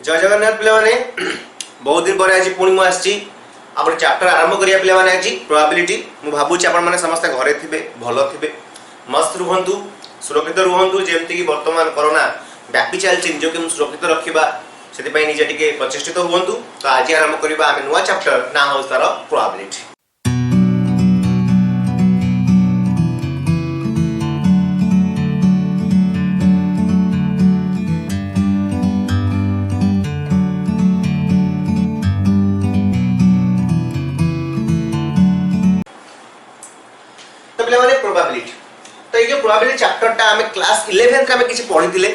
जय जगन्नाथ पे बहुत दिन पर आज पुणी मुझे आप चैप्टर आरंभ करिया पे आज प्रोबेबिलिटी मु भावुची आपण माने समस्त घरे थिबे भलो थिबे मस्त रुहंतु सुरक्षित रुहंतु जेमति कि वर्तमान कोरोना व्यापी चलछि निज के सुरक्षित रखिबा सेति पई निजे टिके प्रचेष्टित हुवंतु। तो आज आरंभ करिबा आमे नुवा चैप्टर ना हो तार प्रोबेबिलिटी। प्रोबेबिलिटी तो ये जो प्रोबेबिलिटी चैप्टर टा हमें क्लास 11 रे हमें किछि पढितिले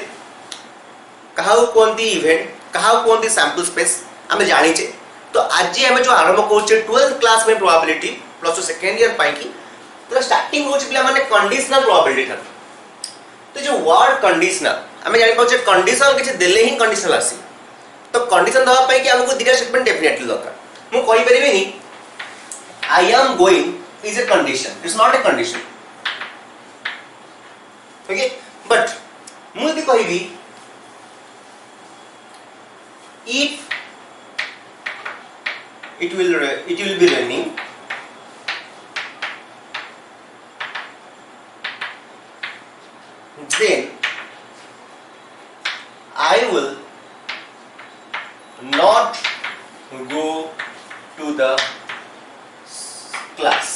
कहाउ कोनती इवेंट कहाउ कोनती सैंपल स्पेस हमें जानि छे। तो आज हमें जो आरंभ करछे 12th क्लास में प्रोबेबिलिटी प्लस 2 सेकंड ईयर पाई की तो स्टार्टिंग होछ पिला माने कंडीशनल प्रोबेबिलिटी था। तो जो वर्ड कंडीशनल हमें जानि पाछे कंडीशन किछि देले ही कंडीशनल आसी। तो कंडीशन दवा पाई कि हमको दिटा स्टेटमेंट डेफिनेटली दरकार मु कहि परिबेनी I am going is a condition, it's not a condition, okay, but mu edi kahibi if it will be raining then I will not go to the class।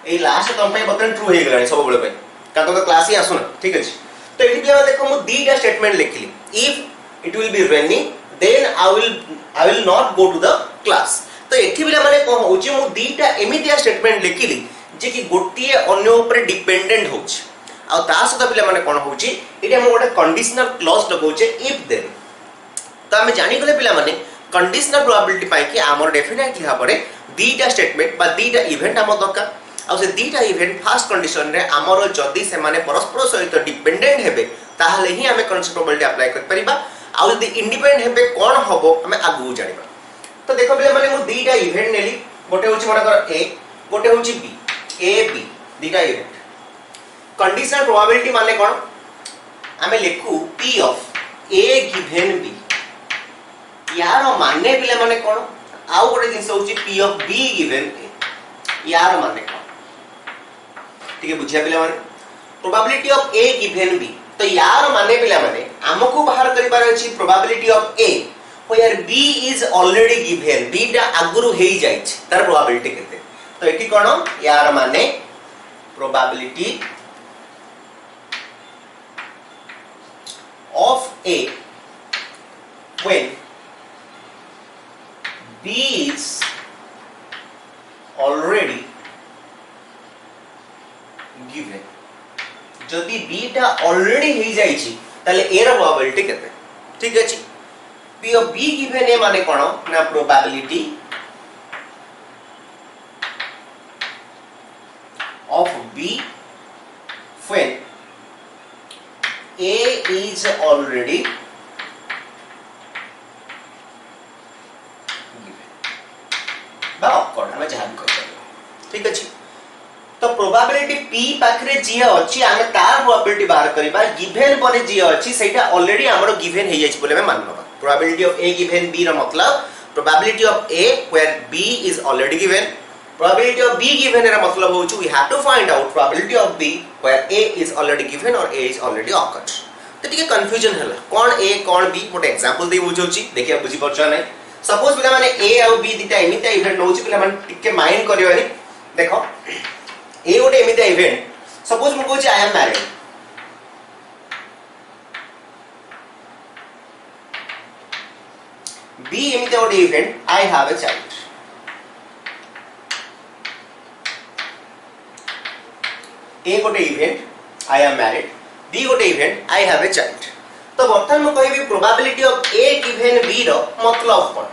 A last तुम पे बतन true हे गलानी सब बेले पे का तो class ही आसो ना ठीक अछि। तो एठी पे देखो मु दीटा स्टेटमेंट लिखली if it will be raining then I will not go to the class. तो एठी बिला माने कोन होची मु दीटा एमितिया स्टेटमेंट लिखली जे कि गोटिए अन्य ऊपर डिपेंडेंट होची आ ता सदा बिला माने कोन होची एटा मु गोटे कंडीशनल क्लॉज लगोचे इफ देन। तो हम जानि गले बिला माने कंडीशनल प्रोबेबिलिटी पाई कि हमर डेफिनेटली हाबरे दीटा स्टेटमेंट बा दीटा इवेंट हम दरकार आ से दीटा इवेंट फर्स्ट कंडीशन रे हमर जदी से माने परस्पर सहित डिपेंडेंट हेबे ताहाले ही हमें कंडीशनल प्रोबेबिलिटी अप्लाई कर परिबा आ जदी इंडिपेंडेंट हेबे कोन हबो हमें आगु जानिबा। तो देखो बले माने मु दीटा इवेंट नेली गोटे होची माने कर ए गोटे होची बी ए बी दीटा इवेंट कंडीशनल प्रोबेबिलिटी माने कोन हमें लिखू p of a given b यार माने बिले माने कोन आउ गोटे जिंस होची p of b given a यार माने कोन ठीक है बुझिया पिला माने probability of a given b। तो यार माने पिला माने हमको बाहर करिबार अछि probability of a where b is already given b टा आगुरु हेई जाय छै तार प्रोबेबिलिटी केते। तो एठी कोन यार माने probability of a when b is already given जदि b टा ऑलरेडी हे जाई छी ताले a र प्रोबेबिलिटी केते ठीक अछि। p ऑफ b गिवन ए माने कोन ना probability of b when a is already बा ऑफकोर्ड हमें जहां भी कर ठीक अछि। तो प्रोबेबिलिटी p पाखरे जी अछि आमे तार प्रोबेबिलिटी बाहर करबा गिवन बने जी अछि सेटा ऑलरेडी हमरो गिवन हे जाछि बोले हम मानबा। Probability of a given b र मतलब probability of a where b is already given probability of b given र मतलब होछु we have to find out probability of b where a is already given और a इज ऑलरेडी ऑकर्ड। तो ठीक है confusion हला कोन a कोन b मोटे एग्जांपल दे बुझौछि देखिया बुझी परछ नै। सपोज पिला माने a और b दिटा एमिता इवेंट नौछि पिला माने टिके माइंड करियोनी देखो ए गोटे एमिता इवेंट सपोज मु कहछि आई एम मैरिड बी एमिता गोटे event I have a child A गोटे event I am married B गोटे event I have a child. तो बर्तमान मु कहबी probability of a given b रो मतलब कोन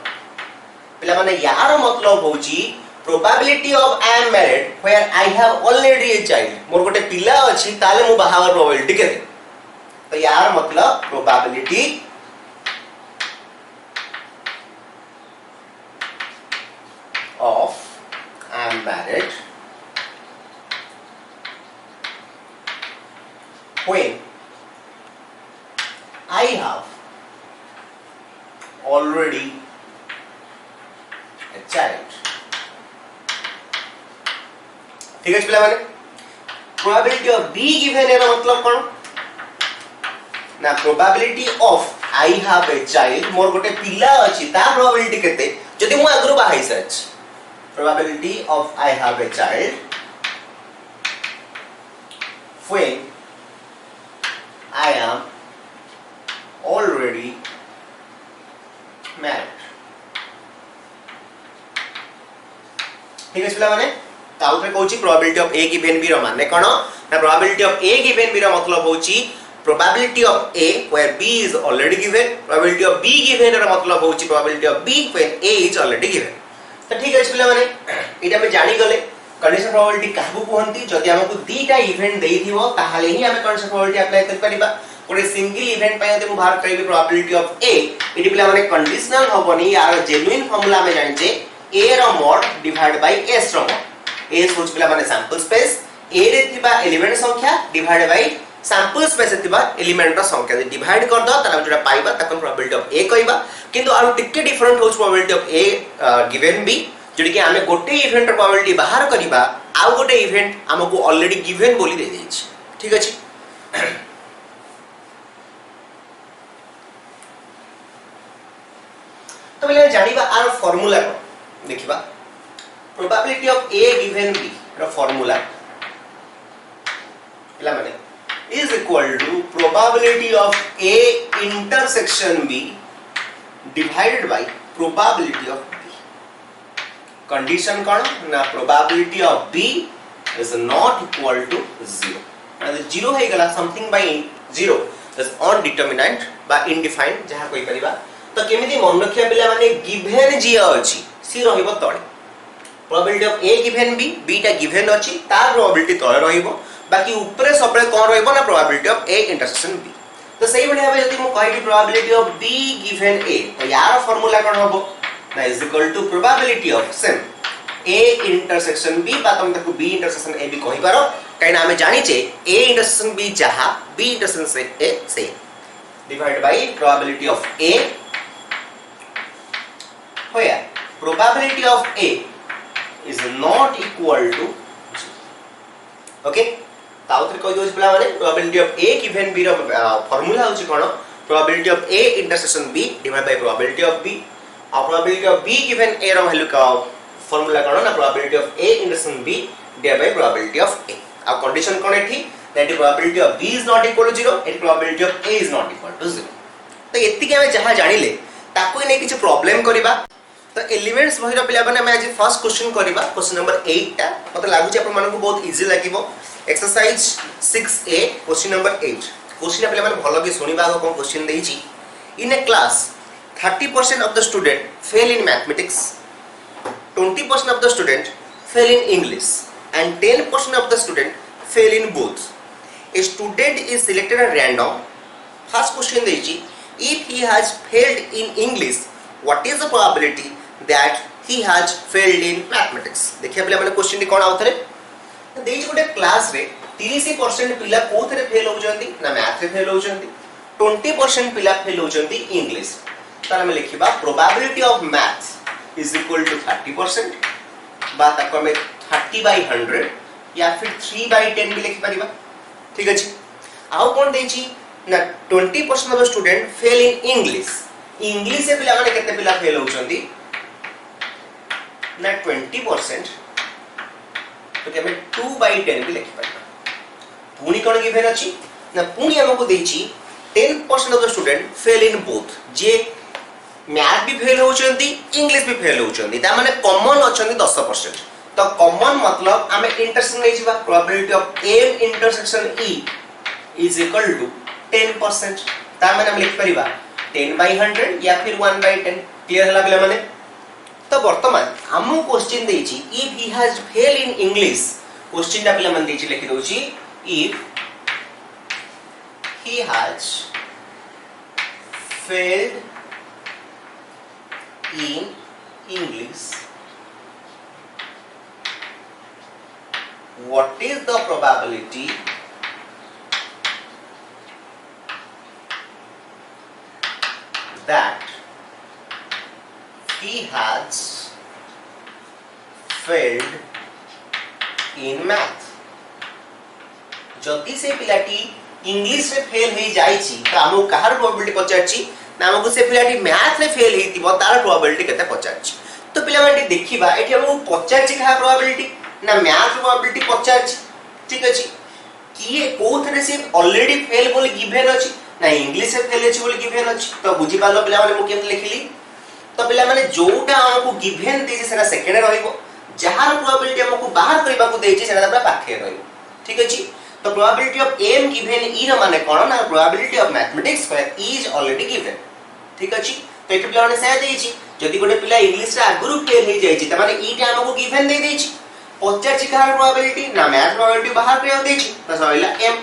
पिला माने यार मतलब होची probability of I am married where I have already a child मोर गोटे पिला अछि ताले मु बाहावर प्रोबेबिलिटी केते। तो यार मतलब probability of I am married when I have already a child. ठीक है पिला माने प्रोबेबिलिटी ऑफ बी गिवन एरा मतलब कौन ना probability of I have a child मोर गोटे पिला अछि ता प्रोबेबिलिटी केते जदि मु आगरु बाहाई such probability of I have a child when I am already married. ठीक है पिला माने ताऊ पे कहूची probability of A given B रो माने कोन ना probability of A given B रो मतलब होची probability of A where B is already given probability of B given रो मतलब होची probability of B when A is already given तो ठीक है पिला माने एटा में जानि गले कंडीशन प्रोबेबिलिटी काहबो कहंती जदि हमकु दीटा इवेंट देइथिबो ताहाले ही हम कंडीशन प्रोबेबिलिटी अप्लाई कर परिबा कोरे सिंगल इवेंट पय यदि मु बाहर करबी प्रोबेबिलिटी ऑफ ए इति पिला माने कंडीशनल होबनी यार जेन्युइन फार्मूला में जानि जे a रो मॉड डिवाइड बाय s रो मॉड a सोच पिला माने सैंपल स्पेस a रे थिबा एलिमेंट संख्या डिवाइड बाय सैंपल स्पेस रे थिबा एलिमेंट रो संख्या जे डिवाइड कर दो तारा जोटा पाइबा ताकन प्रोबेबिलिटी ऑफ a कहबा किंतु आरो टिके डिफरेंट होच probability of a given b जोडी कि आमे गोटे इवेंट रो प्रोबेबिलिटी बाहर करिबा आ गोटे इवेंट हमकु ऑलरेडी गिवन बोली दे देछि ठीक अछि तो पहले जानिबा आर फार्मूला को देखिबा probability of a given b रो फार्मूला पहला माने is equal to probability of a intersection b divided by probability of condition कौन ना probability of b is not equal to 0 मतलब 0 है गला समथिंग बाय 0 इज अनडिटरमिनेट बा इनडिफाइंड जहां कोई परिबा तो केमिति मन रखिया पिला माने गिवन जी अछि सी रहिबो तळे probability of a given b b टा गिवन अछि तार प्रोबेबिलिटी तळे रहिबो बाकी ऊपरे सबले कोन रहिबो ना probability of a intersection b तो सही बढिया भाबे यदि मु कहबी probability of b given a तो यार फार्मूला कोन होबो ना is equal to probability of same a intersection b बा तुम तक b इंटरसेक्शन a भी कहि पारो काइना हमें जानि छे a इंटरसेक्शन b जहां b इंटरसेक्शन a से divide by probability of a होया probability of a is not equal to okay ताऊ थरे कहि दोस पिला माने probability of a given b रो फार्मूला होची कोन probability of a intersection b divide by probability of b और probability of b given a रो वैल्यू का फार्मूला कोन ना probability of a intersection b divide by probability of a अब condition कोन एठी that the probability of b is not equal to 0 and probability of a is not equal to 0 तो एति के हम जहां जानिले ताको नै किछ प्रॉब्लम करिबा तो एलिमेंट्स बहिरा पिला बने हम आज फर्स्ट क्वेश्चन करिबा क्वेश्चन नंबर 8 ता मते लागु जे अपन मानन को बहुत इजी लागिवो exercise 6a question number 8 question पिला माने भलो के सुनिबा को क्वेश्चन देइची in a class 30% of the student fail in mathematics 20% of the student fail in English and 10% of the student fail in both. A student is selected at random. First question देइची if he has failed in English what is the probability that he has failed in mathematics. देखिए पहले मैंने question कोन आउथरे देइची गोटे class रे 30% पिला कोथरे fail हो जंती ना math रे fail हो जंती 20% पिला फेल हो जंती इंग्लिश तार में लिखिबा probability of maths is equal to 30% बा ताको में 30/100 या फिर 3/10 भी लिख परिबा ठीक अछि आउ कोन देछि ना 20% of the student fail in English से पिला माने केते पिला फेल होचंती ना 20% तो के में 2/10 भी लिख परिबा पुनी कोन गिवन अछि ना पुनी हमको देछि 10% of the student fail in both J math भी फेल होचंती इंग्लिश भी फेल होचंती ता माने कॉमन अछंती 10% तो कॉमन मतलब हमें इंटरसेक्शन नै छिबा probability of m intersection e is equal to 10% ता माने हम लिख परिबा 10/100 या फिर 1/10 क्लियर हला पिला माने तो वर्तमान हमु क्वेश्चन देछि if he has fail in English question दा पिला मन देछि लिखि दोछि इफ he has failed in English what is the probability that he has failed in math जदि से पिलाटी इंग्लिश रे फेल हे जाईची त हमहु कहार प्रोबेबिलिटी पचारची ना हमहु से पिलाटी मैथ रे फेल हेतिबो तार प्रोबेबिलिटी केते पचारची तो पिला माने देखिबा एठी हमहु पचारची कहा प्रोबेबिलिटी ना मैथ प्रोबेबिलिटी पचारची ठीक अछि किए कोथरे से ऑलरेडी फेल बोली गिवन अछि ना इंग्लिश से फेल अछि बोली गिवन अछि तो बुझी पालो पिला माने मु केम लिखिली तो पिला माने जोटा हमकु गिवन देछि सेना सेकेंड रहइबो जहार प्रोबेबिलिटी हमकु बाहर करबा को देछि सेना हमरा पाखे रहइबो ठीक अछि तो probability of m given e र माने कोन ना probability of mathematics square is already given ठीक अछि तो एठी पिला माने से देछि जदि गोटे पिला इंग्लिश रे आगुरु फेल हे जायछि त माने e टा हमकु गिवन दे देछि पचारछि कहार प्रोबेबिलिटी ना मैथ प्रोबेबिलिटी बाहर कर देछि तो सइला m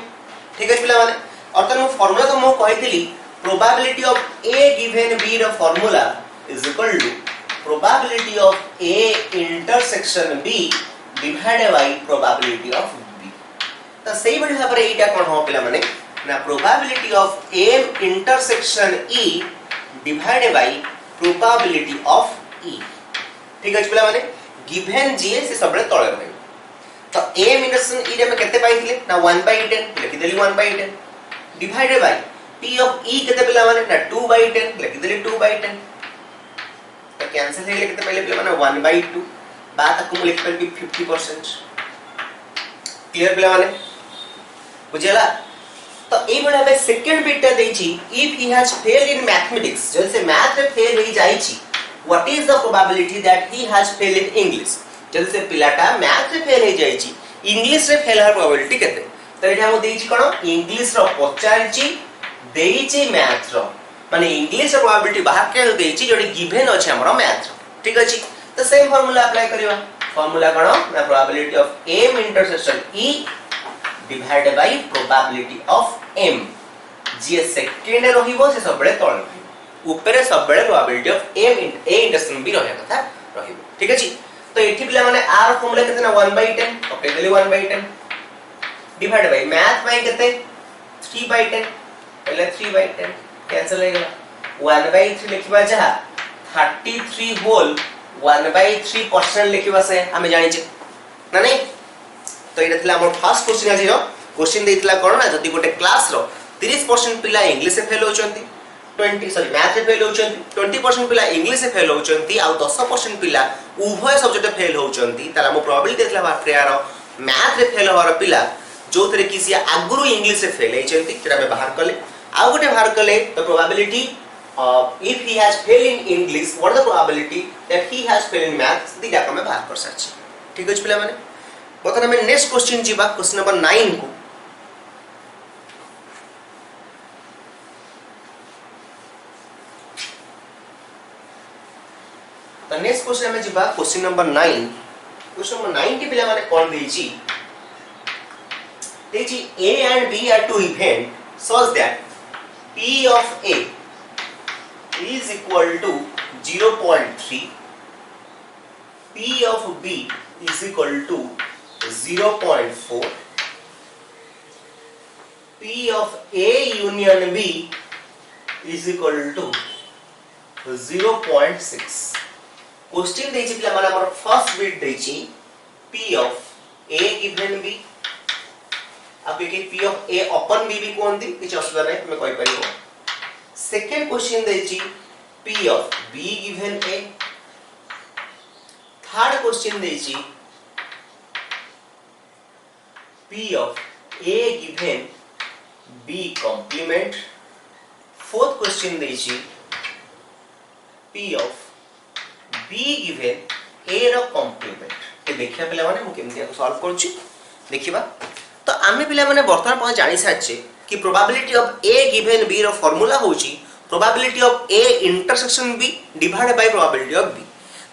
ठीक अछि पिला माने अर्थात मु फार्मूला तो मु कहितली probability of a given b र formula is equal to probability of a intersection b divided by probability of b तो सही बड़ी भाव रे एटा कोन हो पिला माने ना probability of m intersection e divided by probability of e ठीक अछि पिला माने गिवन जी से सबले तळे रहै तो m इंटरसेक्शन e रे हम केते पाइथिले ना 1/10 लिखि देली 1/10 divided by p of e केते पिला माने ना 2/10 लिखि देली 2/10 तो कैंसिल हे केते पहले पिला माने 1/2 बात को लिख पर 50% क्लियर पिला माने बुझेला तो ए बडा बे सेकंड बिट देछि if he has failed in mathematics जैसे मैथ रे फेल हे जाईछि what is the probability that he has failed in English जैसे पिलाटा मैथ रे फेल हे जाईछि इंग्लिश रे फेल हर प्रोबेबिलिटी केते तो एटा हम देछि कोन इंग्लिश रो पचारछि देछि मैथ रो माने इंग्लिश रो प्रोबेबिलिटी बाहर के देछि जोडी गिवन अछि हमरो मैथ रो ठीक अछि तो सेम फार्मूला अप्लाई करिवा फार्मूला कोन ना probability of m intersection e divided by probability of m J second रहिबो से सबले तळ रहिबो ऊपर सबले probability of m a intersection b रहया कथा रहिबो ठीक अछि तो एठी पिला माने r फार्मूला केते ना 1/10 okay Delhi 1/10 divide by math bye केते 3/10 पहले 3/10 कैंसिल हो गला 1/3 लिखबा जहा 33 होल 1/3% लिखबा से हमें जानि छै ना नहीं तो इटा थिला हमर फर्स्ट क्वेश्चन आज रो क्वेश्चन देइतला कोन ना जति गोटे क्लास रो 30% पिला इंग्लिश से फेल होचंती 20 सॉरी मैथ से फेल होचंती 20% पिला इंग्लिश से फेल होचंती आ 10% पिला उभय सब्जेक्ट फेल होचंती ताला हम प्रोबेबिलिटी देतला बाफ्रिया रो मैथ रे फेल होर पिला जो थरे किसी आगुरु इंग्लिश से फेल हेचंती जेटा में बाहर कले आ गोटे बाहर कले तो probability if he has failed in English what is the probability that he has failed in maths दिटा को मैं बाहर कर सच ठीक अछि पिला माने बतन हमें नेक्स्ट क्वेश्चन जीबा क्वेश्चन नंबर 9 को तो नेक्स्ट क्वेश्चन हमें जीबा क्वेश्चन नंबर 9 के पिला माने कोन देछि A and B are two events such that P of A is equal to 0.3 P of B is equal to 0.4 P of A union B is equal to 0.6 question देछि पिला माने हमर first bit देछि P of A given B अब के P of A open B भी कोनती किछ असुविधा नै तुमे कहि परिबो सेकंड क्वेश्चन देछि P of B given A third question देछि P of A given B complement fourth question देछि P of B given A रो complement ए देखिया पिला माने मु केमतिया सॉल्व करछि देखिबा तो आमे पिला माने वर्तमान पर जानि साचे कि probability of A given B रो फार्मूला होची probability of A intersection B divided by probability of B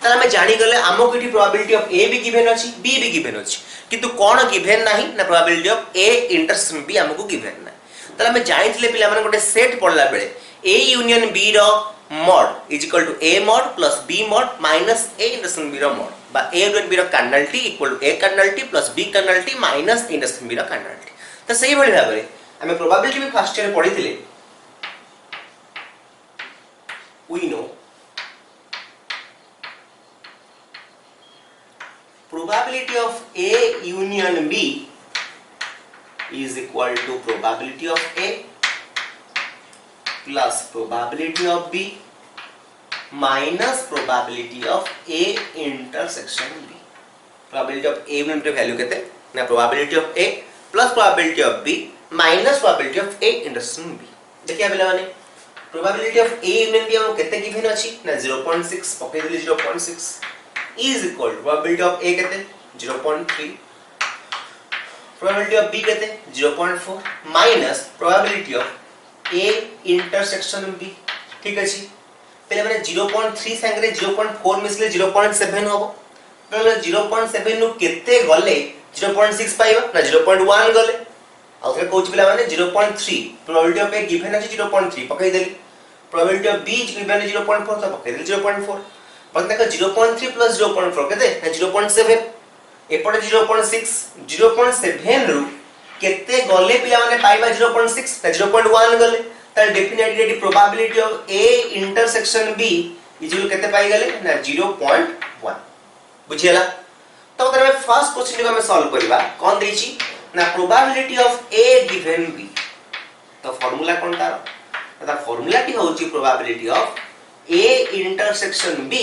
ताला मैं जानि गले आमो किटी प्रोबेबिलिटी ऑफ A भी गिवन अछि B भी गिवन अछि किंतु कोन गिवन नाही ना probability of A intersection B हमको गिवन ना ताला मैं जानिथिले पिला माने गोटे सेट पढला बेले A यूनियन B रो mod is equal to A mod plus B mod minus A intersection B रो mod बा A यूनियन B रो कर्नल T equal to A कर्नल T plus B कर्नल T minus intersection B रो कर्नल T तो सही भली भाबरे हमें प्रोबेबिलिटी भी फर्स्ट ईयर पढिथिले we know probability of A union B is equal to probability of A plus probability of B minus probability of A intersection B. Probability of A union B value केते ना probability of A plus probability of B minus probability of A intersection B. देखिए पिला माने probability of A union B हम केते given अछि ना 0.6 पके देली 0.6 is equal to probability of A केते 0.3 probability of B केते 0.4 minus probability of A intersection B. ठीक अछि पहले माने 0.3 संगे 0.4 मिसले 0.7 होबो पहले 0.7 नु केते गले 0.6 पाइबा ना 0.1 गले आ फिर कोच पिला माने 0.3 probability of A given अछि 0.3 पकई देली probability of B given अछि 0.4 तो पकई देली 0.4 पर देखो 0.3 plus 0.4 केते ना 0.7 एपटे 0.6 0.7 रु केते गले पिला माने पाइबा 0.6 ना 0.1 गले तर definitely probability of A intersection B इजुल केते पाई गले ना 0.1 बुझियला तो अगर हम फर्स्ट क्वेश्चन को हम सॉल्व करबा कोन देछि ना probability of A given B तो फार्मूला कोन तार ता फार्मूला की होछि probability of A intersection B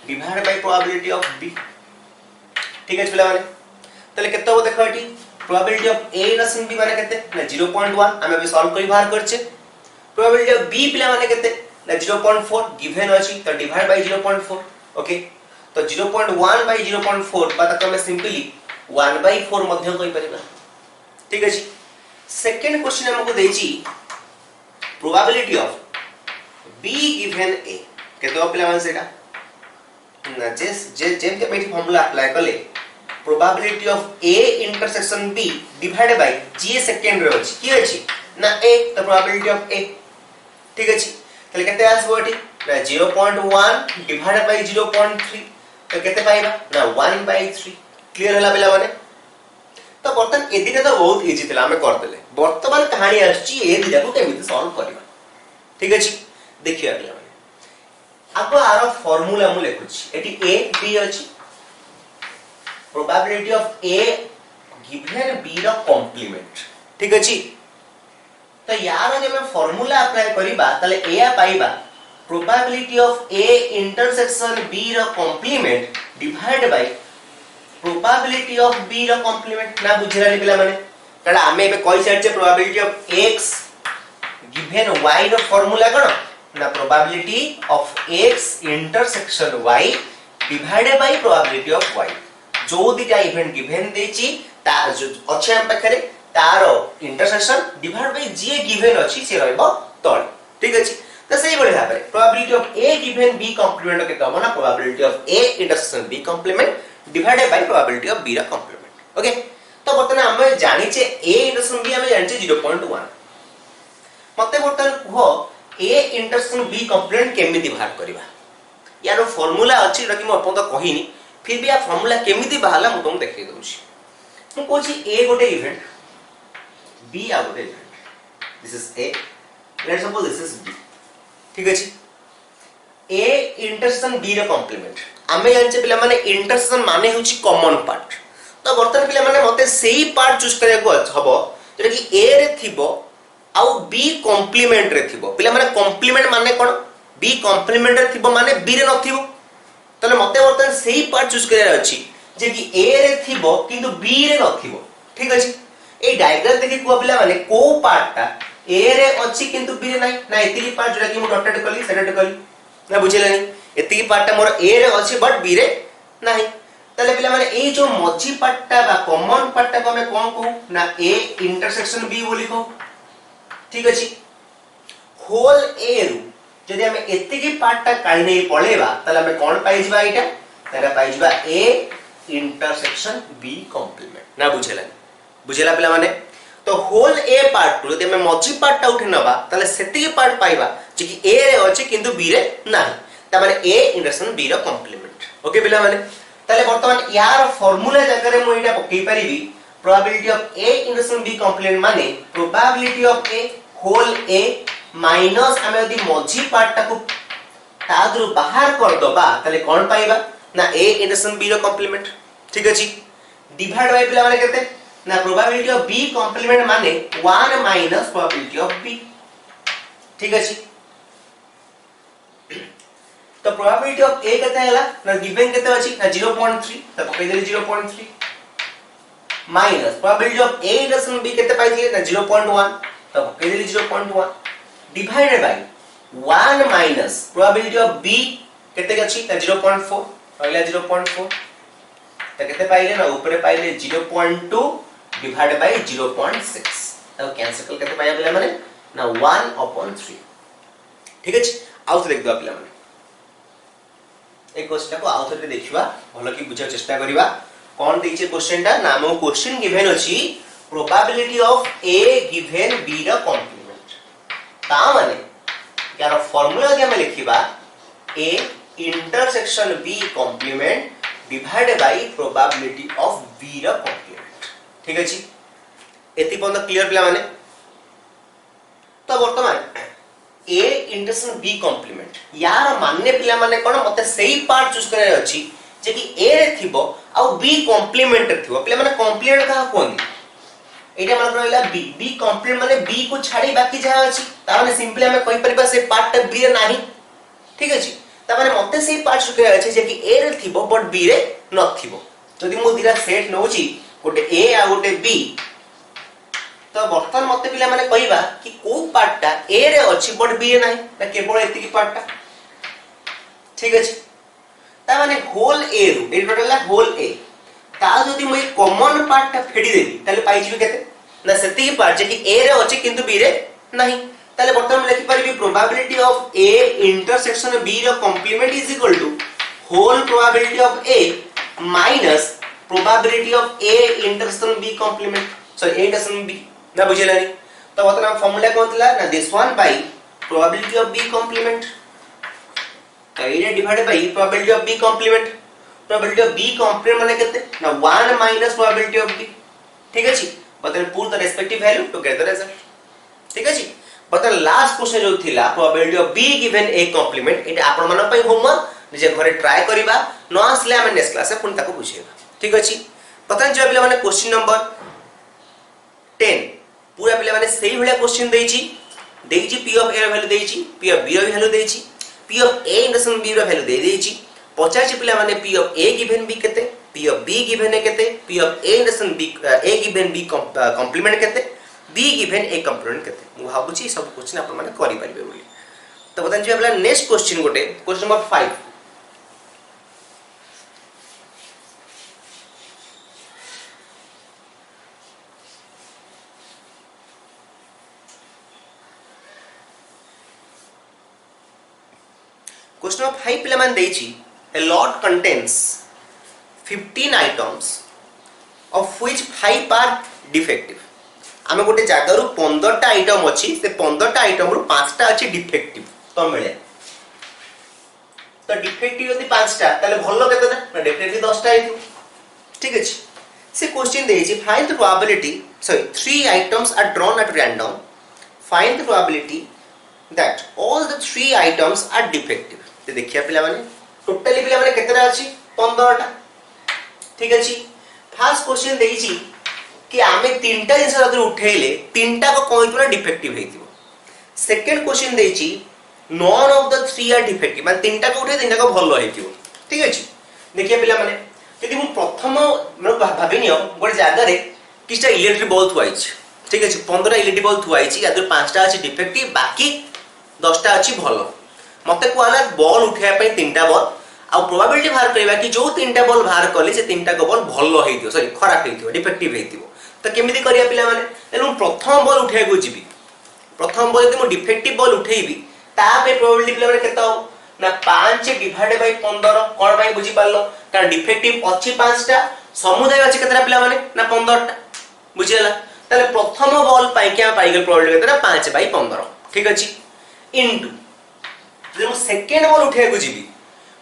divide by probability of B ठीक है पिला माने तले केते हो देखो एटी probability of A intersection B माने केते ना 0.1 हम अभी सॉल्व करी बाहर करछे probability of B पिला माने केते ना 0.4 गिवन अछि तो डिवाइड बाय 0.4 ओके तो 0.1 बाय 0.4 पता तो हम सिंपली 1/4 मध्य कहि परिबा ठीक अछि सेकंड क्वेश्चन हमको देछि probability of B given A केतो पिला माने सेटा ना जेम के बेटी फार्मूला अप्लाई करले probability of A intersection B divide by G second रे अछि की अछि ना A तो प्रोबेबिलिटी ऑफ A ठीक अछि तले केते आसबो एठी ना 0.1 डिवाइड बाय 0.3 तो केते पाइबा ना 1/3 क्लियर हला बेला माने तो बर्तन ए दिने तो बहुत इजी थिला हमें कर देले वर्तमान कहानी आछि ए दिना को केमिति सॉल्व करबा ठीक अछि देखियो बेला माने आगो आरो फार्मूला मु लेखुछि एठी A B अछि probability of A given B रो कॉम्प्लीमेंट ठीक अछि तो यार जब मैं फार्मूला अप्लाई करिबा तले एया पाइबा probability of A intersection B रो complement divide by probability of B रो कॉम्प्लीमेंट ना बुझिरा लिखला माने कड़ा हमें बे कहि साइड से probability of x given y रो फार्मूला कोन ना probability of x intersection y divide by probability of y जो दिटा इवेंट गिवन देछि ता अछि हम पखरे तारो intersection divide by G given अछि से रहबो तळ ठीक अछि त सेही बढे भाबरे probability of A given B complement के कहबो ना probability of A intersection B complement divided by probability of B रा कॉम्प्लीमेंट ओके तो बर्तमान हम जानि छे A इंटरसेक्शन B हम जानि छे 0.1 मते बर्तमान कहो A इंटरसेक्शन B कॉम्प्लीमेंट केमिति बाहर करबा यारो फार्मूला अछि रकि म अपन तो कहिनी फिर भी आ फार्मूला केमिति बाहरला म तुम देखै दउछि मु कोछि A गोटे इवेंट B आ गोटे event this is A let's suppose this is B ठीक अछि A इंटरसेक्शन B रो कॉम्प्लीमेंट आमे जानचे पिला माने इंटरसेक्शन माने होछि कॉमन पार्ट तो बर्तन पिला माने मते सेही पार्ट चूज करे को हबो जेटा कि A रे थिबो आ B कॉम्प्लीमेंट रे थिबो पिला माने कॉम्प्लीमेंट माने कोन B कॉम्प्लीमेंट रे थिबो माने B रे नथिबो तले मते बर्तन सेही पार्ट चूज करे अछि जे कि A रे थिबो किंतु B रे नथिबो ठीक अछि ए डायग्राम देखि को पिला माने को पार्टटा A रे अछि किंतु B रे नै ना एतिकी पार्ट जोटा कि मु डॉटेड कली सेटेड कली ना बुझिलानी एतिकी पार्टटा मोर A रे अछि बट B रे नाही तले पिला माने ए जो मझी पार्टटा बा कॉमन पार्टटा को हमें कोन कहू ना A इंटरसेक्शन B बोली कहू ठीक अछि होल A रु जदि हमें एतिकी पार्टटा काढी नै पळेबा तले हमें कोन पाइ जिबा एटा तेरा पाइ जिबा A इंटरसेक्शन B कॉम्प्लीमेंट ना बुझिलानी बुझिला पिला माने तो होल A पार्ट टू जदि हमें मझी पार्टटा उठे नबा तले सेतिकी पार्ट पाइबा जे कि A रे अछि किंतु B रे नाही त माने A इंटरसेक्शन B रो कॉम्प्लीमेंट ओके पिला माने तले वर्तमान यार फार्मूला जगह रे मु एटा पकई परिबी probability of A intersection B complement माने probability of A whole A minus हमें यदि मझी पार्टटा को तादरु बाहर कर दबा तले कोन पाइबा ना A इंटरसेक्शन B रो कॉम्प्लीमेंट ठीक अछि डिवाइड बाय पिला माने केते ना प्रोबेबिलिटी ऑफ बी कॉम्प्लीमेंट माने 1 माइनस प्रोबेबिलिटी ऑफ बी ठीक अछि तो प्रोबेबिलिटी ऑफ ए केते हला ना गिवन केते अछि ना 0.3 त पकई देली 0.3 minus probability of A intersection B केते पाई दिए ना 0.1 त पकई देली 0.1 divided by 1 minus probability of B केते अछि ना 0.4 पहला 0.4 त केते पाइले ना ऊपर पाइले 0.2 डिवाइड बाय 0.6 तो कैंसिल कर केते पाया पिला माने ना 1/3 ठीक अछि आउ देख दो पिला माने एक क्वेश्चन को आउ थरे देखिबा भलो की बुझा चेष्टा करिबा कोन दैछे क्वेश्चन ता नाम क्वेश्चन गिवन अछि probability of A given B रा कॉम्प्लीमेंट ता माने यार फार्मूला जे हम लिखिबा A intersection B complement divide by probability of B रा कॉम्प्लीमेंट ठीक अछि एति पन क्लियर पिला माने तो वर्तमान ए इंटरसेक्शन बी कॉम्प्लीमेंट यार मानने पिला माने कोन मते सेही पार्ट चूज करे अछि जे कि ए रे थिबो आ बी कॉम्प्लीमेंट रे थिबो पिला माने कॉम्प्लीमेंट का कोन एटा मन रहला बी बी कॉम्प्लीमेंट माने बी को छाडी बाकी जहा अछि ता माने सिंपली हम कहि परिबा से पार्ट ता बी रे नाही ठीक अछि ता माने मते सेही पार्ट चूज करे अछि जे कि ए रे थिबो बट बी रे न थिबो जदि मो दिरा सेट नउची गोटे ए आ गोटे बी तो वर्तमान मते पिला माने कहिबा कि को पार्टटा ए रे अछि बट बी रे नाही ना केवल एति की पार्टटा ठीक अछि ता माने होल ए रु ए टोटल होल ए ता जदि मई कॉमन पार्टटा फेडी देबी ताले पाइ जिबे केते ना सेति की पार्ट जे कि ए रे अछि किंतु बी रे नाही ताले वर्तमान लिखि परिबी probability of A intersection B रो complement is equal to whole probability of A minus probability of A intersection B complement sorry A intersection B ना बुझेलानी तो वर्तमान फार्मूला कोन थिला ना this one by probability of B complement कइले divide by probability of B complement माने केते ना 1 माइनस प्रोबेबिलिटी ऑफ बी ठीक अछि बतन put the respective value to get the result ठीक अछि बतन लास्ट क्वेश्चन जो थिला probability of B given A complement एटा आपण मन पई होमवर्क निजे घरे ट्राई करिबा न आसले हम नेक्स्ट क्लास में पुन ताको बुझेबा ठीक अछि बतन जो पिला माने क्वेश्चन नंबर 10 पूरा पिला माने सही भलिया क्वेश्चन देइची p ऑफ a रो वैल्यू देइची p ऑफ b रो वैल्यू देइची p of a intersection b रो वैल्यू देइची पचाची पिला माने p of a given b केते p of b given a केते p of a intersection b a given b complement केते b गिवन a कॉम्प्लीमेंट केते मु भाबुची सब क्वेश्चन अपन माने करि परिबे बोली तो बतन जे पिला नेक्स्ट क्वेश्चन गोटे क्वेश्चन नंबर 5 क्वेश्चन नंबर 5 पिला मान देइची a lot contains 15 items of which 5 are defective आमे गोटे जागा रु 15 टा आइटम अछि से 15 टा आइटम रु 5 टा अछि डिफेक्टिव तो मिले तो डिफेक्टिव यदि 5 टा ताले भलो केते ना डेफिनेटली 10 टा आइटम ठीक अछि से क्वेश्चन देइची find the probability sorry 3 items are drawn at random find the probability that all the 3 items are defective ते देखिया पिला माने टोटली पिला माने केतेरा अछि 15 टा ठीक अछि फर्स्ट क्वेश्चन देइची कि आमे तीनटा जिंस अगर उठेले तीनटा को कोइ पूरा डिफेक्टिव हेतिबो सेकंड क्वेश्चन देइची none of the 3 are defective माने तीनटा को उठे तीनटा को भलो हेतिबो ठीक अछि देखिया पिला माने यदि मु प्रथम म भाबिनियो गोटे जागा रे किछटा इलेक्ट्रिक बल्ब थुआइछ ठीक अछि 15 इलेक्ट्रिक बल्ब थुआइछ यादर 5 टा अछि डिफेक्टिव बाकी 10 टा अछि भलो मते कोला बॉल उठेया पे तीनटा बॉल आ प्रोबेबिलिटी बाहर करबा कि जो तीनटा बॉल बाहर कले से तीनटा को बॉल भलो हेतियो सॉरी खराब हेतियो डिफेक्टिव हेतियो तो केमिति करिया पिला माने एनु प्रथम बॉल उठेया को जिबी प्रथम बॉल यदि मो डिफेक्टिव बॉल उठेइबी ता पे प्रोबेबिलिटी पिला माने केता हो ना 5 डिवाइड बाय 15 कोन बाय बुझी पारलो कारण डिफेक्टिव अछि 5 टा समुदाय अछि केतरा पिला माने ना 15 टा बुझिला ताले प्रथम बॉल पाई के पाई गेल प्रोबेबिलिटी केतरा 5 बाय 15 ठीक अछि इनटू जे सेकेंड बॉल उठे को जीबी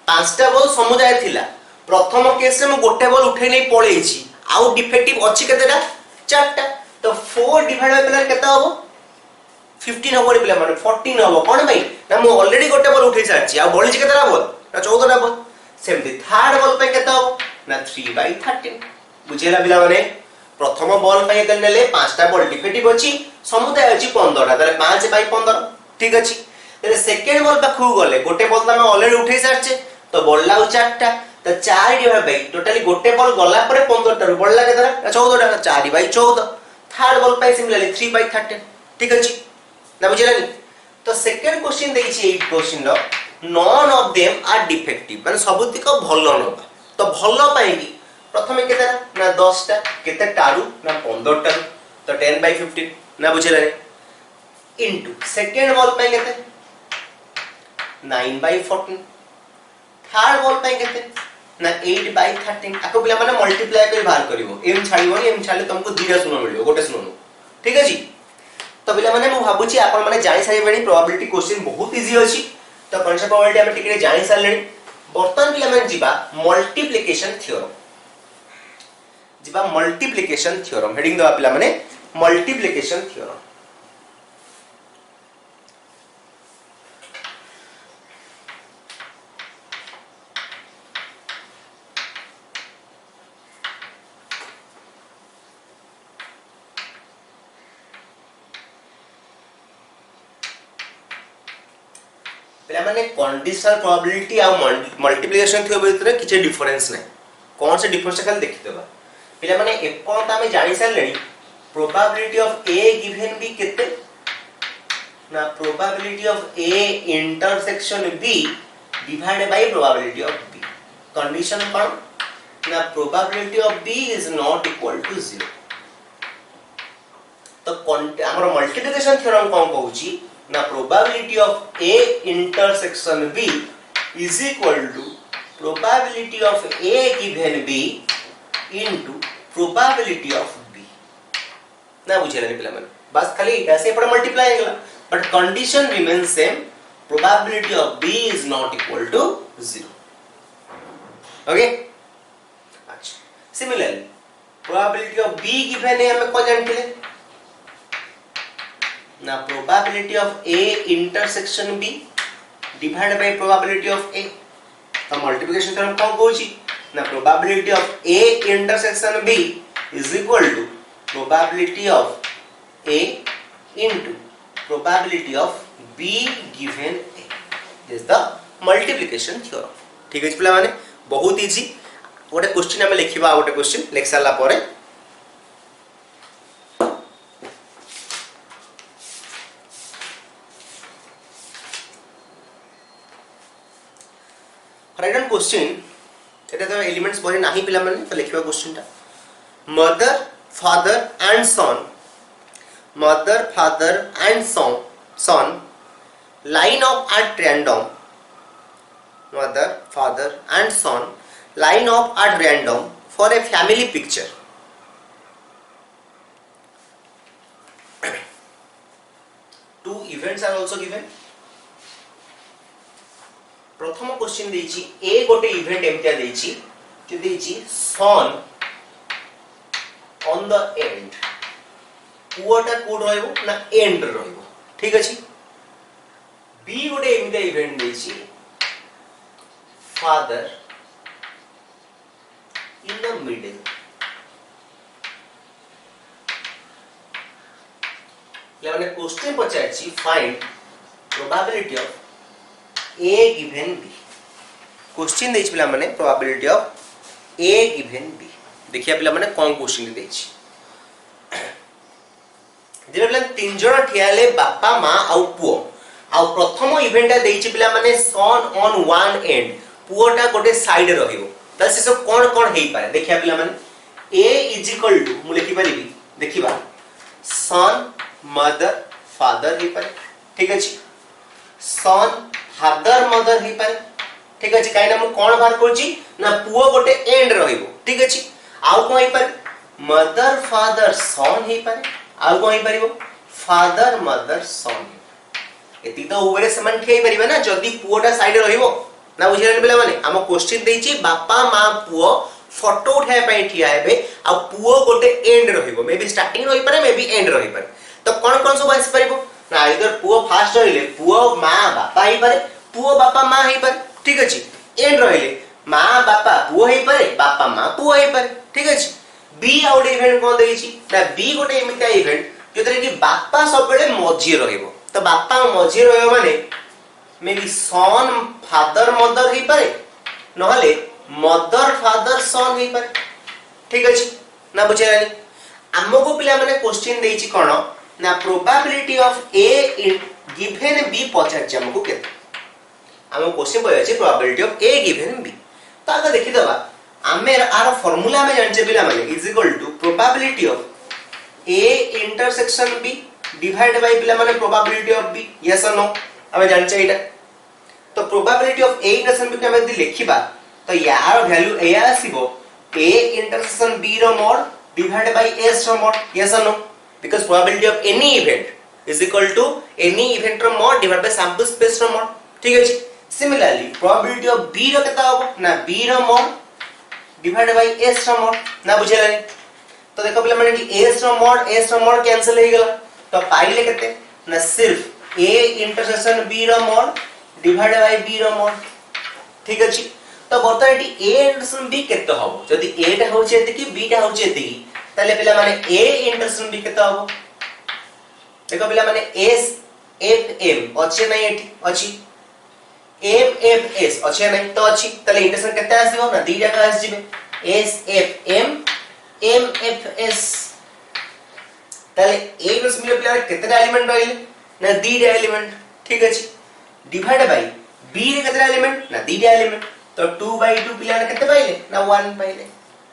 पांचटा बॉल समुदाय थिला प्रथम केस रे म गोटे बॉल उठे नै पळेछि आउ डिफेक्टिव अछि केतेटा चारटा तो 4 डिवाइड बाय प्लस केता होबो 15 होबो रे प्ले माने 14 होबो कोन भाई ना म ऑलरेडी गोटे बॉल उठे सारछि आ बॉल जे केतेटा बॉल ना 14टा बॉल सेमती थर्ड बॉल पे केता होबो ना 3/13 बुझेला पिला माने प्रथम बॉल पे इधर नेले पांचटा बॉल डिफेक्टिव अछि समुदाय अछि 15टा ताले 5/15 ठीक अछि तेरे सेकंड बॉल पाखु गले गोटे बॉल त हम ऑलरेडी उठै सारछे तो बॉल लाउ चारटा तो 4 डिवाइड बाय टोटली गोटे बॉल गला पर 15 टा बॉल लागे तरा 14 टा 4/14 थर्ड बॉल पे सिमिलरली 3/13 ठीक अछि ना बुझेलानी तो सेकंड क्वेश्चन देछि 8 क्वेश्चन रो none of them are defective माने सबुतिक भलो नबा तो भलो पाएगी प्रथमे केते ना 10 टा केते टारू ना 15 टारू तो 10/15 ना बुझेलानी इनटू सेकंड बॉल पे केते 9/14 थर्ड बॉल पे केते ना 8/13 आको पिला माने मल्टीप्लाई कर बाहर करिवो एम छाड़िवो एम छाले तुमको दीरा सुनो मिलियो गोटे सुनो ठीक है जी तो पिला माने मु भाबुची आपण माने जानि सारि बेनी प्रोबेबिलिटी क्वेश्चन बहुत इजी अछि तो कॉन्सेप्ट प्रोबेबिलिटी हम टिके जानि सारलेनी बर्तन पिला माने जिबा मल्टीप्लिकेशन थ्योरम जिबा मल्टीप्लिकेशन थ्योरम हेडिंग दवा पिला माने मल्टीप्लिकेशन थ्योरम पिला माने कंडीशनल प्रोबेबिलिटी आ मल्टीप्लिकेशन थ्योरम भितर किछ डिफरेंस नै कौन से डिफरेंस खाली देखि देबा पिला माने एपण त हम जानि सारलेनी probability of A given B केते ना probability of A intersection B divided by probability of B condition कोन ना probability of B is not equal to 0 तो हमर मल्टीप्लिकेशन थ्योरम कोन कहूची ना probability of A intersection B is equal to probability of A given B into probability of B ना बुझेला पिला माने बस खाली इटा से पड़ मल्टीप्लाई हेगला but condition remains same probability of B is not equal to 0 okay अच्छा similarly probability of B given है हमें को जानथिले ना probability of A intersection B divided by probability of A तो मल्टीप्लिकेशन थ्योरम कौन कहूची ना probability of A intersection B is equal to probability of A into probability of B given A this the multiplication theorem ठीक है पिला माने बहुत easy गोटे क्वेश्चन हम लिखिबा गोटे क्वेश्चन लिख साला परे राइट क्वेश्चन एटा तो एलिमेंट्स बरे नाही पिला माने तो लिखिबा क्वेश्चन ता mother father and son line up at random mother father and son line up at random for a family picture two events are also given प्रथम क्वेश्चन देछि ए गोटे इवेंट एमतिया देछि कि देछि सन ऑन द एंड पुआटा कोड रहइबो ना एंड रहइबो ठीक अछि बी गोटे एमतिया इवेंट देछि फादर इन द मिडिल ले माने क्वेश्चन पचाछि find probability of A given B question देछि पिला माने probability of A given B देखिया पिला माने कोन क्वेश्चन देछि जे पिला तीन जण ठियाले बापा मां आ पुओ आ प्रथम इवेंट देछि पिला माने सन ऑन वन एंड पुओटा गोटे साइड रहिबो त से सब कोन कोन हेई पारे देखिया पिला माने A इज इक्वल टू मु लिखि परिबी देखिबा सन मदर फादर हेई पारे ठीक अछि सन फादर मदर ही पारे ठीक अछि काई ना मु कोन बार करछि ना पुओ गोटे एंड रहिबो ठीक अछि आउ कोन ही पारे मदर फादर सन ही पारे आउ कोन ही परिबो फादर मदर सन एति तो उबरे समान ठेई परिबे ना जदी पुओटा साइड रहिबो ना बुझिरन बेला माने हम क्वेश्चन देछि बापा मां पुओ फोटो उठाय पई ठिया हेबे आ पुओ गोटे एंड रहिबो मे बी स्टार्टिंग रहि पारे मे बी एंड रहि पारे तो कोन कोन सब आसी परिबो ना इधर पुओ फास्ट रहिले पुओ मां बापा ही पारे पुओ बापा मां ही पारे ठीक अछि एंड रहिले माँ बापा पुओ हे पारे बापा माँ पुओ हे पारे ठीक अछि बी आउट इवेंट कोन देइछि ना बी गोटे एमिता इवेंट जोतरे कि बापा सब बेले मझी रहइबो तो बापा मझी रहइबो माने maybe son father mother हे पारे नहले मदर फादर सन हे पारे ठीक अछि ना बुझानी हमको पिला माने क्वेश्चन देइछि कोन ना probability of A in given B पचार हमको केते हमको क्वेश्चन पय अछि probability of A given B तो आगे देखि दबा हमें आर फार्मूला में जानचे पिला माने is equal to probability of A intersection B divide by पिला माने प्रोबेबिलिटी ऑफ बी यस और नो हमें जानचे एटा तो probability of A intersection B हमें यदि लिखिबा तो यार वैल्यू ए आसीबो ए इंटरसेक्शन बी रो मोड डिवाइड बाय एस रो मोड यस और no because probability of any event is equal to any event रो mod divide by sample space रो मोड ठीक है सिमिलरली प्रोबेबिलिटी ऑफ बी रो केता होबो ना बी रो मोड डिवाइड बाय एस रो मोड ना बुझेला तो देखो पिला माने कि एस रो मोड कैंसिल हो गला तो पाइले केते ना सिर्फ ए इंटरसेक्शन बी रो मोड डिवाइड बाय बी रो मोड ठीक अछि तो बर्तमान एटी ए इंटरसेक्शन बी केते होबो जदी ए टा होचे एते कि बी टा होचे एते कि ताले पिला माने ए इंटरसेक्शन बी केते होबो देखो पिला माने एस एफ एम अछि नै एटी अछि एम एफ एस अछि नै तो अछि ताले इंटरसेक्शन केते आसीबो ना दी जाका आसी जिवे S F M M F S ताले ए इंटरसेक्शन पिला केते एलिमेंट रहिले ना दी एलिमेंट ठीक अछि डिवाइड बाय बी रे केते एलिमेंट ना दी एलिमेंट तो 2/2 पिला केते पाइले ना 1 पाइले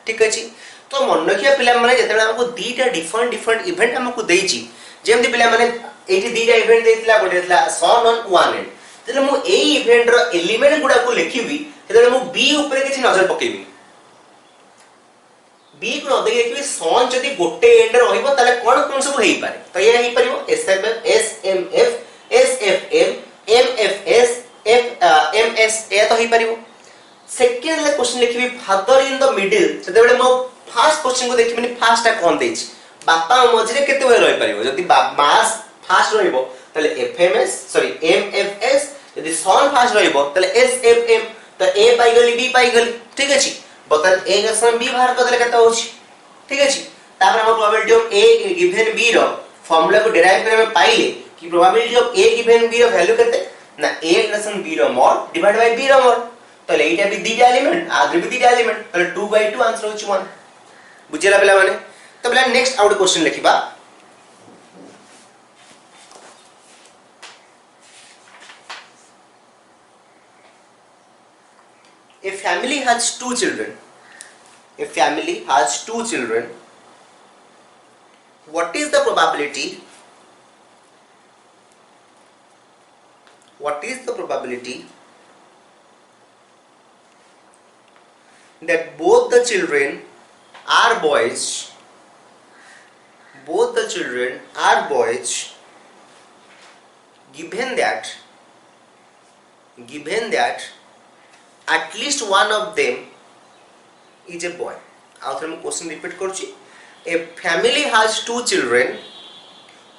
ठीक अछि तो मन रखिया पिला माने जेतेला हमको दीटा डिफरेंट इवेंट हमको देइची जेमति पिला माने एठी दीटा इवेंट देइतला गोटे देतला सन ऑन 1 एंड तेले मु ए इवेंट रो एलिमेंट गुडा को लिखिबी तेले मु बी ऊपर किछि नजर पकेबी बी को नदे लिखिबी सन जदी गोटे एंड रहइबो ताले कोन कोन सब हेई पारे तो ये हेई परिबो S M F S F M M F S F M S A तो हेई परिबो सेकेंड ले क्वेश्चन लिखिबी फादर इन द मिडिल सेते बेले मो फर्स्ट क्वेश्चन को देखिबनी फर्स्ट कोन देछि बापा मझरे केते बेले रहि परिबो जदी मास फर्स्ट रहिबो तले एफएमएस सॉरी एमएफएस यदि सन फर्स्ट रहिबो तले एसएफएम तो ए पाई गली बी पाई गली ठीक अछि बतन ए गसन बी बाहर कर देले केते होछि ठीक अछि तापर हम probability of A given B रो फार्मूला को डिराइव करे में पाइले कि probability of A given B रो वैल्यू केते ना ए गसन बी रो मोड डिवाइड बाय बी रो मोड तो एटा भी दीटा एलिमेंट आगे भी दीटा एलिमेंट तो 2/2 आंसर होछि 1 बुझिला पिला माने तो पिला नेक्स्ट आउट क्वेश्चन लिखिबा A family has two children. A family has two children. What is the probability? What is the probability that both the children are boys? Both the children are boys. Given that at least one of them is a boy. After I question repeat करछि a family has two children.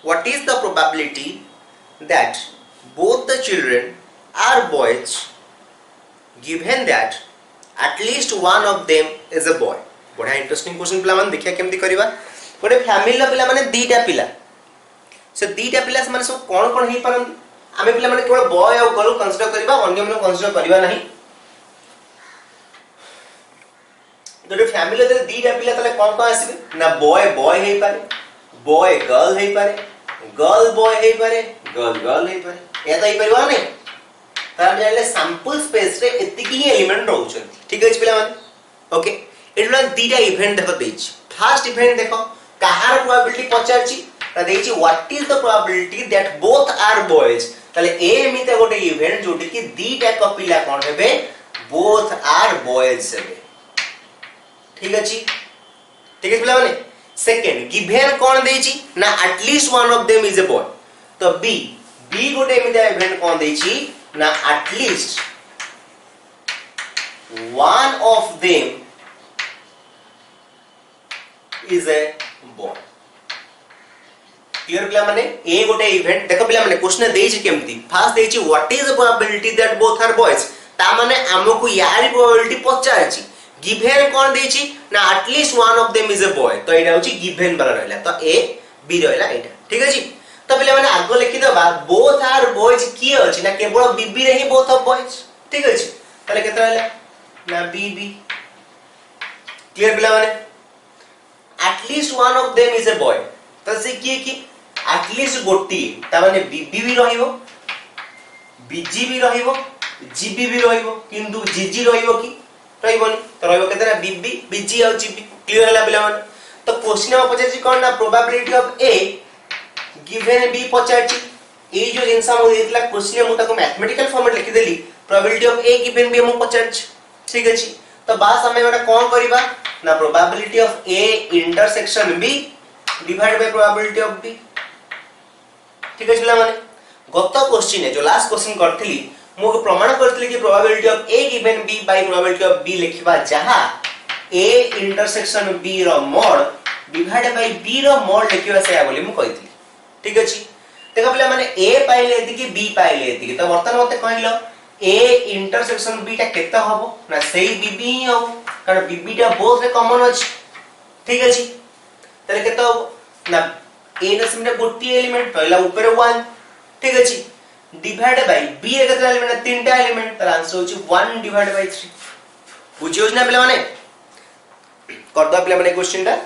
What is the probability that both the children are boys given that at least one of them is a boy? बड़ा interesting question पिला माने देखिया केमति करबा गोटे family ला पिला माने दीटा पिला से दीटा पिला से माने सब कोन कोन हे परन आमे पिला माने केवल बॉय और गर्ल कंसीडर करबा अन्य मन कंसीडर करबा नहीं तो फैमिली रे दीटा पिला तले कोन कोन आसीबे ना बॉय बॉय हे पारे बॉय गर्ल हे पारे गर्ल बॉय हे पारे गर्ल गर्ल हे पारे या तो हे परिवा नहीं तार जाले सैंपल स्पेस रे एतिकी ही एलिमेंट रहउछन ठीक अछि पिला माने ओके एटला दीटा इवेंट देखो देछि फर्स्ट इवेंट देखो कहार प्रोबेबिलिटी पचारछि त देछि what is the probability that both are boys तले ए मिते गोटे इवेंट जोटी कि दीटा कपिला कोन हेबे बोथ आर बॉयज हेबे ठीक अछि ठीक है पिला माने सेकंड गिवन कोन देछि ना at least one of them is a boy तो बी बी गोटे मिते इवेंट कोन देछि ना at least one of them is a boy clear पिला माने ए गोटे इवेंट देखो पिला माने क्वेश्चन देछि केमति फर्स्ट देछि what is the probability that both are boys ता माने हमको यार प्रोबेबिलिटी पचारछि गिवन कोन देछि ना at least one of them is a boy तो एटा होछि गिवन वाला रहला तो ए बी रहला एटा ठीक अछि तो पिला माने आगो लिखि दबा बोथ आर बॉयज की अछि ना केवल बीबी रे ही बोथ ऑफ बॉयज ठीक अछि तले केते रहला ना बीबी क्लियर पिला माने at least one of them is a boy तो से की एटलीस्ट गोटी ता माने बीबी भी रहिबो बीजी भी रहिबो जीबी भी रहिबो किंतु जीजी रहिबो की रहिबोनी तो रहिबो केते ना बीबी बीजी और जीबी क्लियर हला पिला माने तो क्वेश्चन में पचारछि कोन ना probability of A given B पचारछि ए जो जिंसा मो देतला क्वेश्चन में ताको मैथमेटिकल फॉर्मेट लिखि देली probability of A given B हम पचारछि ठीक अछि तो बास हमें एटा कोन करिबा ना probability of A intersection B divide by probability of B ठीक अछि माने गत क्वेश्चन है जो लास्ट क्वेश्चन करथिली मो प्रमाण करथिली कि probability of A given B by probability of B लिखिबा जहा ए इंटरसेक्शन बी रो मॉड डिवाइड बाय बी रो मॉड लिखिबा से बोली मु कहिथि ठीक अछि देखा पिला माने ए पाइले एति कि बी पाइले एति तो वर्तमान मते कहिलो ए इंटरसेक्शन बी ता केते हबो ना सेही बीबी ही हो कारण बीबी ता बोथ रे कॉमन अछि ठीक अछि तले केते हबो ना ए न सिमटा गोटी एलिमेंट पहिला ऊपर 1 ठीक अछि डिवाइड बाय बी रे केते एलिमेंट तीनटा एलिमेंट तर आंसर होछि 1 डिवाइड बाय 3 बुझियोस ना पिला माने कर दो पिला माने क्वेश्चन ता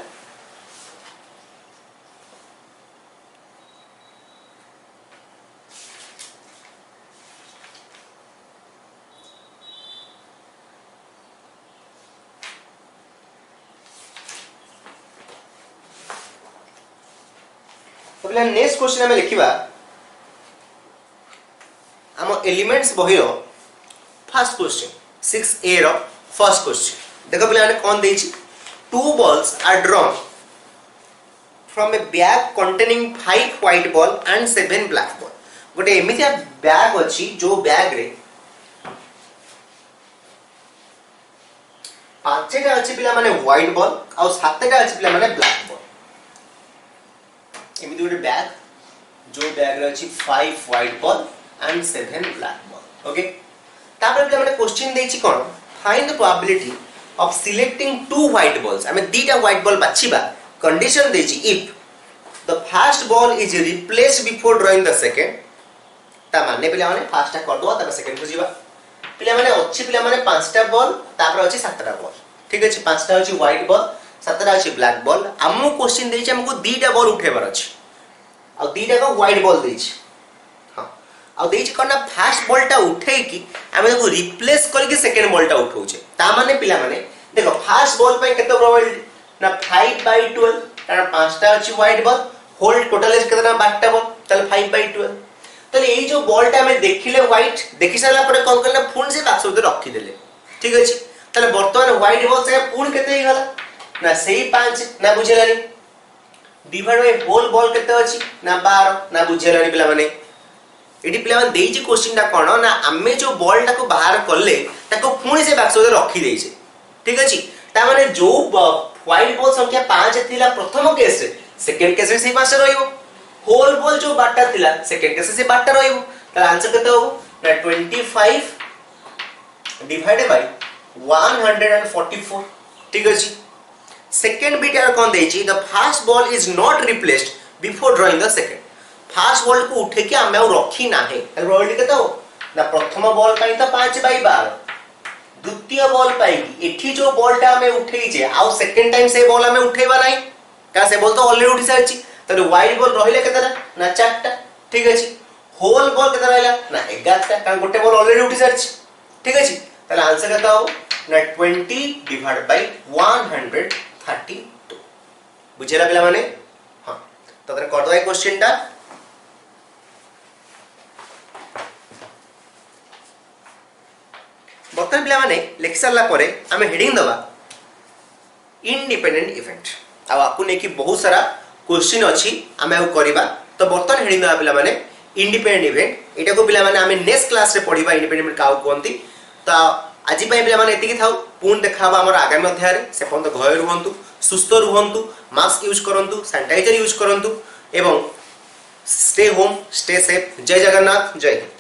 तो नेक्स्ट क्वेश्चन हमें लिखिबा हम एलिमेंट्स बहिरो फर्स्ट क्वेश्चन 6a रो फर्स्ट क्वेश्चन देखो पिला ने कोन देछि two balls are drawn from a bag containing 5 white ball and 7 black ball गोटे एमितिया बैग अछि जो बैग रे पांचटा अछि पिला माने व्हाइट बॉल और सातटा अछि पिला माने ब्लैक बॉल एमिति गोटे बैग जो बैग रे अछि 5 white ball and 7 black ball okay तापर पिला माने क्वेश्चन देछि कोन find the probability of selecting two white balls हमें दीटा व्हाइट बॉल बाछिबा कंडीशन देछि if the first ball is replaced before drawing the second ता माने पिला माने फर्स्ट टा कर दो तापर सेकंड को जीवा पिला माने अछि पिला माने पांचटा बॉल तापर अछि सातटा बॉल ठीक अछि पांचटा अछि व्हाइट बॉल सातटा अछि ब्लैक बॉल हमु क्वेश्चन देछि हमको दीटा बॉल उठेबार अछि आ दीटा को व्हाइट बॉल देछि हां आ देछि कोना फर्स्ट बॉल टा उठेई कि हमें को रिप्लेस करके सेकंड बॉल टा उठौछे ता माने पिला माने देखो फर्स्ट बॉल पे केते प्रोबेबिलिटी ना 5/12 कारण पांचटा अछि white ball whole total is केतना 12टा बॉल तले 5/12 तले एई जो बॉल टा हमें देखिले व्हाइट देखि साला परे कोन करले फोन से बाक्स उते रखि देले ठीक अछि तले वर्तमान व्हाइट बॉल से पूर्ण केते ही गला ना सेही 5 ना बुझेलानी डिवाइड बाय होल बॉल केते अछि ना 12 ना बुझेलानी पिला माने एडी पिला माने देइछि क्वेश्चन टा कोन ना हमें जो बॉल टा को बाहर करले ताको पूर्ण से बाक्स उते रखि देइछे ठीक अछि ता माने जो व्हाइट बॉल संख्या 5 थिला प्रथम केस रे सेकंड केस रे सेही 5 रहिबो होल बॉल जो 12 थिला सेकंड केस से 12 रहिबो त आंसर केते होबो ना 25 डिवाइडेड बाय 144 ठीक अछि सेकंड बिट यार कोन देछि the first ball is not replaced before drawing the second first ball को उठे के हमें रखी नाही त प्रोबेबिलिटी केते हो ना प्रथम बॉल पई त 5/12 द्वितीय बॉल पाएगी एठी जो बॉल टा हमें उठेई जे आ सेकंड टाइम से बॉल हमें उठेबा नाही का से बॉल तो ऑलरेडी उठी सारछि त व्हाइट बॉल रहिले केतना ना 4टा ठीक अछि होल बॉल केतना रहला ना 11टा कारण गोटे बॉल ऑलरेडी उठी सारछि ठीक अछि त आंसर केता हो ना 20 डिवाइडेड बाय 132 बुझेला पिला माने हां त तरे कर दो क्वेश्चन टा बर्तमान पिला माने लिख सारला परे हमें हेडिंग दबा इंडिपेंडेंट इवेंट आ आपको ने कि बहुत सारा क्वेश्चन अछि हमें आ करबा तो बर्तमान हेडिंग दबा पिला माने इंडिपेंडेंट इवेंट एटा को पिला माने हमें नेक्स्ट क्लास रे पढिबा इंडिपेंडेंट का कोनती तो आज पई पिला माने एतिकी थाउ पुन देखाबा हमर आगामी अध्याय रे से पंत घर रहंतु सुस्थ रहंतु मास्क यूज करंतु सैनिटाइजर यूज करंतु एवं स्टे होम स्टे सेफ जय जगन्नाथ जय हिंद।